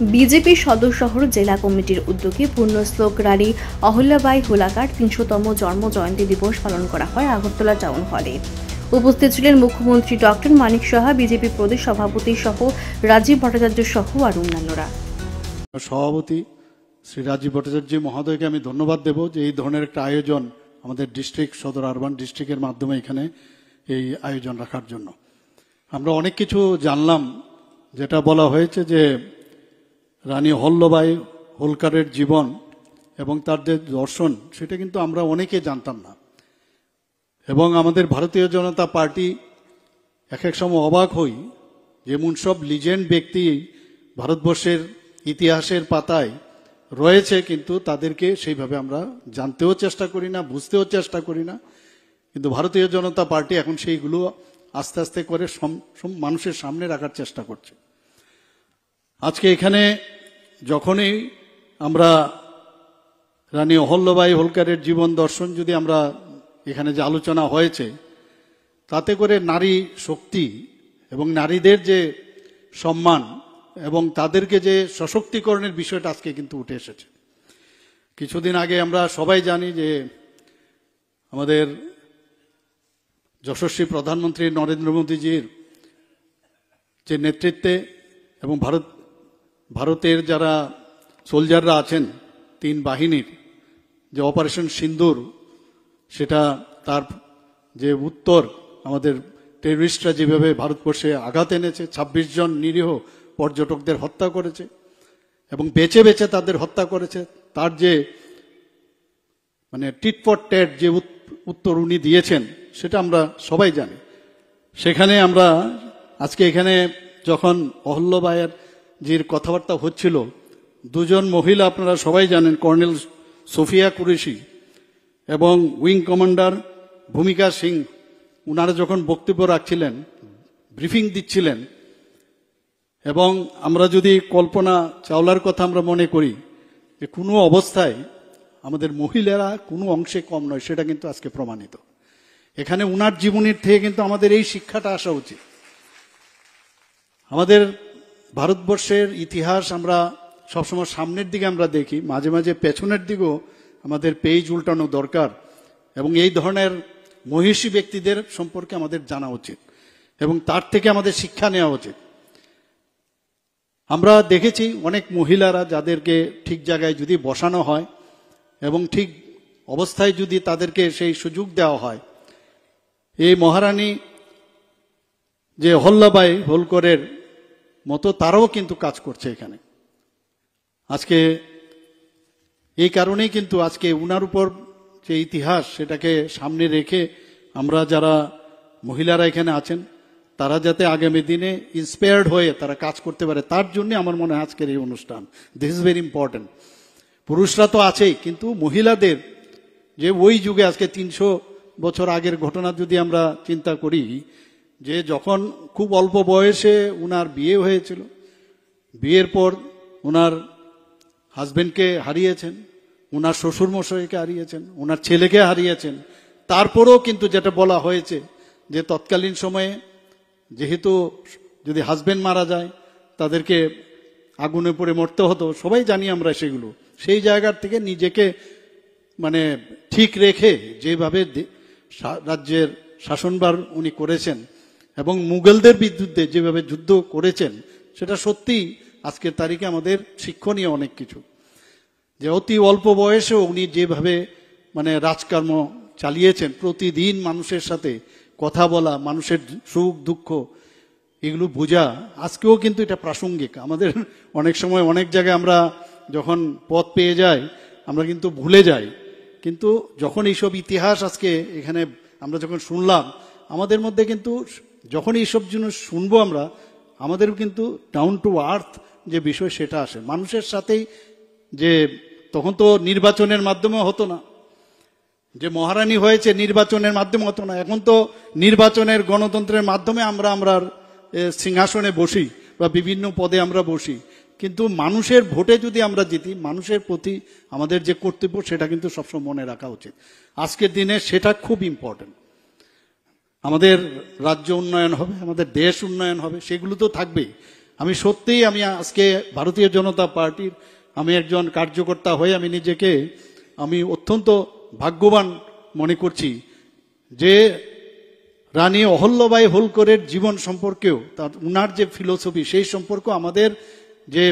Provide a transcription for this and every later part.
BJP সদর শহর জেলা কমিটির উদ্যোগে পুণ্যশ্লোক রানী অহল্যাবাই হোলকার ৩০০তম জন্ম জয়ন্তী দিবস পালন করা হয় আগরতলা টাউন হলে। উপস্থিত ছিলেন মুখ্যমন্ত্রী ডক্টর মানিক সাহা, বিজেপি প্রদেশ সভাপতি সহ রাজীব ভট্টাচার্য সহ আর অন্যান্যরা। সভাপতি শ্রী রাজীব ভট্টাচার্য মহোদয়কে আমি ধন্যবাদ দেব যে এই ধরনের একটা আয়োজন আমাদের ডিস্ট্রিক্ট সদর আরবান ডিস্ট্রিক্টের মাধ্যমে এখানে এই আয়োজন রাখার জন্য। আমরা অনেক কিছু জানলাম, যেটা বলা হয়েছে যে রানী অহল্যাবাই হোলকারের জীবন এবং তার যে দর্শন, সেটা কিন্তু আমরা অনেকে জানতাম না। এবং আমাদের ভারতীয় জনতা পার্টি এক এক সময় অবাক হই, যেমন সব লিজেন্ড ব্যক্তি ভারতবর্ষের ইতিহাসের পাতায় রয়েছে, কিন্তু তাদেরকে সেইভাবে আমরা জানতেও চেষ্টা করি না, বুঝতেও চেষ্টা করি না। কিন্তু ভারতীয় জনতা পার্টি এখন সেইগুলো আস্তে আস্তে করে মানুষের সামনে রাখার চেষ্টা করছে। আজকে এখানে যখনই আমরা রানী অহল্যাবাই হোলকারের জীবন দর্শন যদি আমরা এখানে যে আলোচনা হয়েছে, তাতে করে নারী শক্তি এবং নারীদের যে সম্মান এবং তাদেরকে যে সশক্তিকরণের বিষয়টা আজকে কিন্তু উঠে এসেছে। কিছুদিন আগে আমরা সবাই জানি যে আমাদের যশস্বী প্রধানমন্ত্রী নরেন্দ্র মোদীজির যে নেতৃত্বে এবং ভারতের যারা সোলজাররা আছেন 3 বাহিনীর যে অপারেশন সিন্দুর, সেটা তার যে উত্তর আমাদের টেররিস্টরা যেভাবে ভারতবর্ষে আঘাত এনেছে, 26 জন নিরীহ পর্যটকদের হত্যা করেছে এবং বেছে বেছে তাদের হত্যা করেছে, তার যে মানে টিট ফর ট্যাট যে উত্তর উনি দিয়েছেন, সেটা আমরা সবাই জানি। সেখানে আমরা আজকে এখানে যখন অহল্যাবাইয়ের জির কথাবার্তা হচ্ছিল, 2 জন মহিলা আপনারা সবাই জানেন, কর্নেল সোফিয়া কুরেশি এবং উইং কমান্ডার ভূমিকা সিং, উনারা যখন বক্তব্য রাখছিলেন, ব্রিফিং দিচ্ছিলেন, এবং আমরা যদি কল্পনা চাওলার কথা আমরা মনে করি যে কোনো অবস্থায় আমাদের মহিলারা কোনো অংশে কম নয়, সেটা কিন্তু আজকে প্রমাণিত। এখানে উনার জীবনীর থেকে কিন্তু আমাদের এই শিক্ষাটা আসা উচিত। আমাদের ভারতবর্ষের ইতিহাস আমরা সবসময় সামনের দিকে আমরা দেখি, মাঝে মাঝে পেছনের দিকেও আমাদের পেজ উল্টানো দরকার এবং এই ধরনের মহিষী ব্যক্তিদের সম্পর্কে আমাদের জানা উচিত এবং তার থেকে আমাদের শিক্ষা নেওয়া উচিত। আমরা দেখেছি অনেক মহিলারা যাদেরকে ঠিক জায়গায় যদি বসানো হয় এবং ঠিক অবস্থায় যদি তাদেরকে সেই সুযোগ দেওয়া হয়, এই মহারানী যে অহল্যাবাই হোলকারের মতো তারাও কিন্তু কাজ করছে এখানে। আজকে এই কারণেই কিন্তু আজকে উনার উপর যে ইতিহাস, সেটাকে সামনে রেখে আমরা যারা মহিলারা এখানে আছেন, তারা যাতে আগামী দিনে ইন্সপায়ার্ড হয়ে তারা কাজ করতে পারে, তার জন্য আমার মনে হয় আজকের এই অনুষ্ঠান। This is very important. পুরুষরা তো আছেই, কিন্তু মহিলাদের যে ওই যুগে আজকে 300 বছর আগের ঘটনা যদি আমরা চিন্তা করি, যে যখন খুব অল্প বয়সে উনার বিয়ে হয়েছিল, বিয়ের পর উনার হাজবেন্ডকে হারিয়েছেন, উনার শ্বশুরমশাইকে হারিয়েছেন, উনার ছেলেকে হারিয়েছেন, তারপরেও কিন্তু যেটা বলা হয়েছে যে তৎকালীন সময়ে যেহেতু যদি হাজবেন্ড মারা যায় তাদেরকে আগুনে পড়ে মরতে হতো, সবাই জানি আমরা সেগুলো। সেই জায়গার থেকে নিজেকে মানে ঠিক রেখে যেভাবে রাজ্যের শাসনভার উনি করেছেন এবং মুঘলদের বিরুদ্ধে যেভাবে যুদ্ধ করেছেন, সেটা সত্যি আজকের তারিখে আমাদের শিক্ষণীয় অনেক কিছু। যে অতি অল্প বয়সেও উনি যেভাবে মানে রাজকর্ম চালিয়েছেন, প্রতিদিন মানুষের সাথে কথা বলা, মানুষের সুখ দুঃখ এগুলো বোঝা, আজকেও কিন্তু এটা প্রাসঙ্গিক। আমাদের অনেক সময় অনেক জায়গায় আমরা যখন পথ পেয়ে যাই আমরা কিন্তু ভুলে যাই, কিন্তু যখন এইসব ইতিহাস আজকে এখানে আমরা যখন শুনলাম, আমাদের মধ্যে কিন্তু যখন এইসব জিনিস শুনবো আমরা, আমাদেরও কিন্তু ডাউন টু আর্থ যে বিষয় সেটা আসে মানুষের সাথেই। যে তখন তো নির্বাচনের মাধ্যমে হতো না, যে মহারানী হয়েছে নির্বাচনের মাধ্যমে হতো না, এখন তো নির্বাচনের গণতন্ত্রের মাধ্যমে আমরা সিংহাসনে বসি বা বিভিন্ন পদে আমরা বসি, কিন্তু মানুষের ভোটে যদি আমরা জিতি, মানুষের প্রতি আমাদের যে কর্তব্য সেটা কিন্তু সবসময় মনে রাখা উচিত। আজকের দিনে সেটা খুব ইম্পর্টেন্ট। আমাদের রাজ্য উন্নয়ন হবে, আমাদের দেশ উন্নয়ন হবে, সেগুলো তো থাকবেই। আমি সত্যিই আমি আজকে ভারতীয় জনতা পার্টির আমি একজন কার্যকর্তা হয়ে আমি নিজেকে আমি অত্যন্ত ভাগ্যবান মনে করছি যে রানী অহল্যাবাই হোলকরের জীবন সম্পর্কেও তার উনার যে ফিলোসফি সেই সম্পর্ক আমাদের যে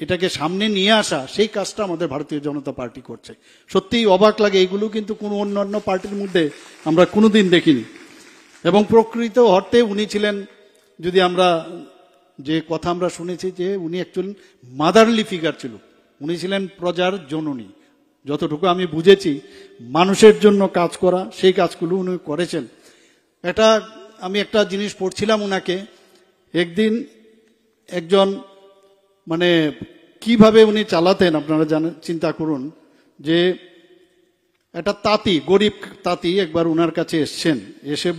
এটাকে সামনে নিয়ে আসা সেই কাজটা আমাদের ভারতীয় জনতা পার্টি করছে। সত্যিই অবাক লাগে, এইগুলো কিন্তু কোনো অন্যান্য পার্টির মধ্যে আমরা কোনোদিন দেখিনি। এবং প্রকৃত অর্থে উনি ছিলেন, যদি আমরা যে কথা আমরা শুনেছি যে উনি অ্যাকচুয়ালি মাদারলি ফিগার ছিল, উনি ছিলেন প্রজার জননী। যতটুকু আমি বুঝেছি মানুষের জন্য কাজ করা, সেই কাজগুলো উনি করেছেন। এটা আমি একটা জিনিস পড়ছিলাম উনাকে একদিন, একজন মানে কিভাবে উনি চালাতেন আপনারা জানেন, চিন্তা করুন যে একটা তাঁতি, গরিব তাঁতি একবার উনার কাছে এসছেন, এসে